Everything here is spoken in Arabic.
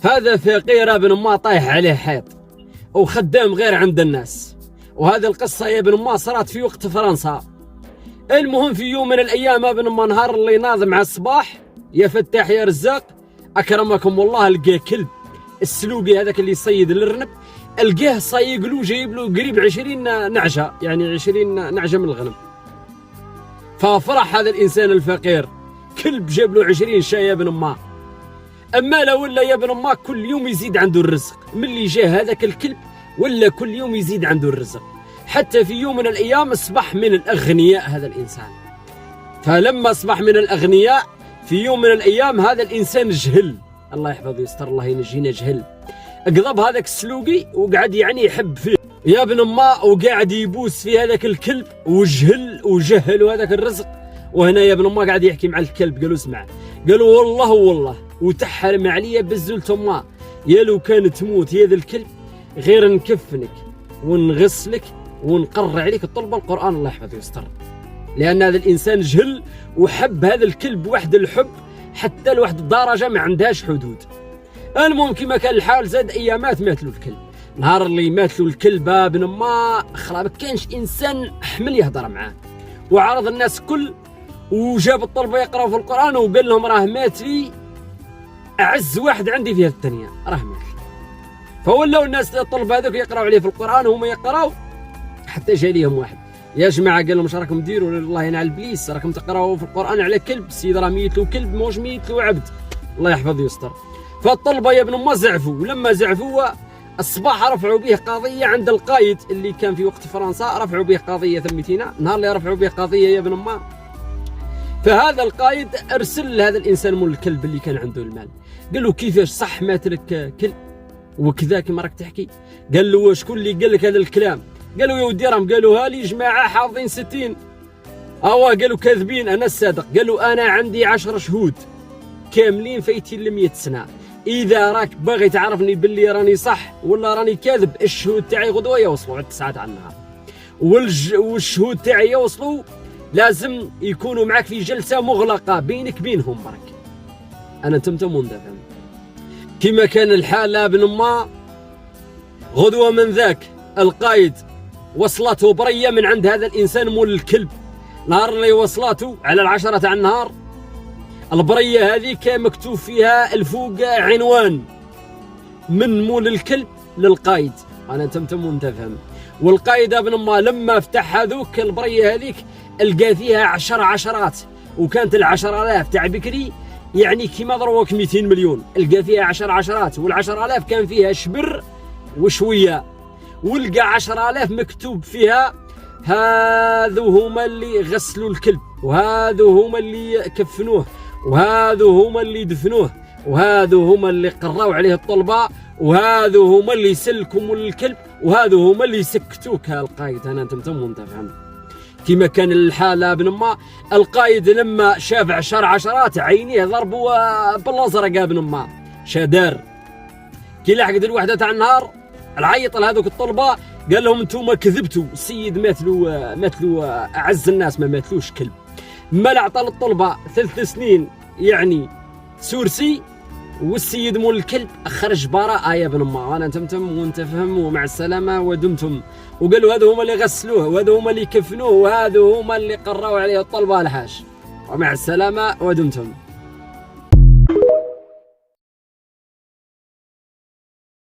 هذا فقير ابن ما طايح عليه حيط وخدام غير عند الناس. وهذه القصة يا ابن ما صارت في وقت فرنسا. المهم في يوم من الأيام ابن ما نهار اللي ناظم على الصباح يا فتاح يا رزاق أكرمكم الله لقى كلب السلوقي هذاك اللي يصيد الأرنب، لقاه صايق له جايب له قريب 20 نعجة، يعني 20 نعجة من الغنم. ففرح هذا الإنسان الفقير، كلب جاب له 20 شاة يا ابن ما. أما لو ولا يا ابن ما كل يوم يزيد عنده الرزق، من اللي جاء هذاك الكلب ولا كل يوم يزيد عنده الرزق، حتى في يوم من الأيام أصبح من الأغنياء هذا الإنسان. فلما أصبح من الأغنياء في يوم من الأيام هذا الإنسان جهل، الله يحفظه ويستر الله ينجينا، جهل اقضب هذاك السلوقي وقعد يعني يحب فيه يا ابن ما، وقاعد يبوس في هذاك الكلب وجهل هذاك الرزق. وهنا يا ابن ما قاعد يحكي مع الكلب، قالوا اسمع، قالوا والله وتحرم عليا بزلت ما، يا لو كان تموت يا ذا الكلب غير نكفنك ونغسلك ونقر عليك الطلبة القرآن، الله يحفظه ويستر. لأن هذا الإنسان جهل وحب هذا الكلب وحد الحب حتى لواحد الدرجة ما عندهاش حدود. المهم كما كان الحال زاد أيامات مات له الكلب. نهار اللي مات له الكلب ابن ما خلا ما كانش إنسان حمل يهضر معاه، وعرض الناس كل وجاب الطلبة يقرأوا في القرآن وقال لهم راه مات لي أعز واحد عندي في الدنيا، راه مات. فولاو الناس الطلبة هذوك يقرأوا عليه في القرآن وهم يقرأوا، حتى جا ليهم واحد يا جماعة قال لهم اش راكم ديروا؟ الله ينعل البليس، راكم تقراوا في القرآن على كلب، السيد راه ميت له كلب موش ميت له عبد، الله يحفظ ويستر. فالطلبة يا ابن ما زعفوا، ولما زعفوا الصباح رفعوا به قضية عند القايد اللي كان في وقت فرنسا، رفعوا به قضية ثمتينا نهار اللي رفعوا به قضية يا ابن ما. فهذا القايد ارسل لهذا الانسان مول الكلب اللي كان عنده المال، قال له كيفاش صح مات لك كلب وكذا كما راك تحكي؟ قال له شكون اللي قال لك هذا الكلام؟ قالوا يا ودي راهم قالوها لي جماعه حافظين 60. قالوا كاذبين، انا الصادق. قالوا انا عندي 10 شهود كاملين فايتين ل 100 سنه، اذا راك باغي تعرفني باللي راني صح ولا راني كاذب الشهود تاعي غدوه يوصلوا على 9 تاع النهار، والشهود تاعي يوصلوا لازم يكونوا معك في جلسه مغلقه بينك بينهم برك. انا تمتم وندفهم كما كان الحال ابن ما. غدوه من ذاك القايد وصلته بريه من عند هذا الانسان مول الكلب. نهار اللي وصلته على 10 تاع النهار، البريه هذه كان مكتوب فيها الفوق عنوان من مول الكلب للقايد. انا تمتم ومتفهم. والقايد ابن ما لما فتح هذوك البريه هذيك لقى فيها 10 عشرات، وكانت ال10,000 تاع بكري يعني كيما ضروك 200 مليون، لقى فيها 10 عشرات، وال10,000 كان فيها شبر وشويه، ولقى 10,000 مكتوب فيها هذو هما اللي غسلوا الكلب، وهذو هما اللي كفنوه، وهذو هما اللي دفنوه، وهذو هما اللي قراوا عليه الطلبة، وهذو هما اللي سلكوا الكلب، وهذو هما اللي سكتوك القايد. انا تمتم وانت فهمت كما كان الحال ابن ما. القايد لما شاف 10 عشرات عينيه ضربوا بالازرق ابن ما، شادار كي لحقت الوحده تاع النهار العيط لهذوك الطلبه، قال لهم انتم كذبتوا، السيد مات له اعز الناس، ما ماتلوش كلب. ما عطى للطلبه 3 سنين يعني سورسي، والسيد مول الكلب خرج براءه يا ابن ما. انا تمتم وانت فهم ومع السلامه ودمتم. وقالوا هذو هما اللي غسلوه، وهذو هما اللي كفنوه، وهذو هما اللي قراوا عليه الطلبه الحاج، ومع السلامه ودمتم.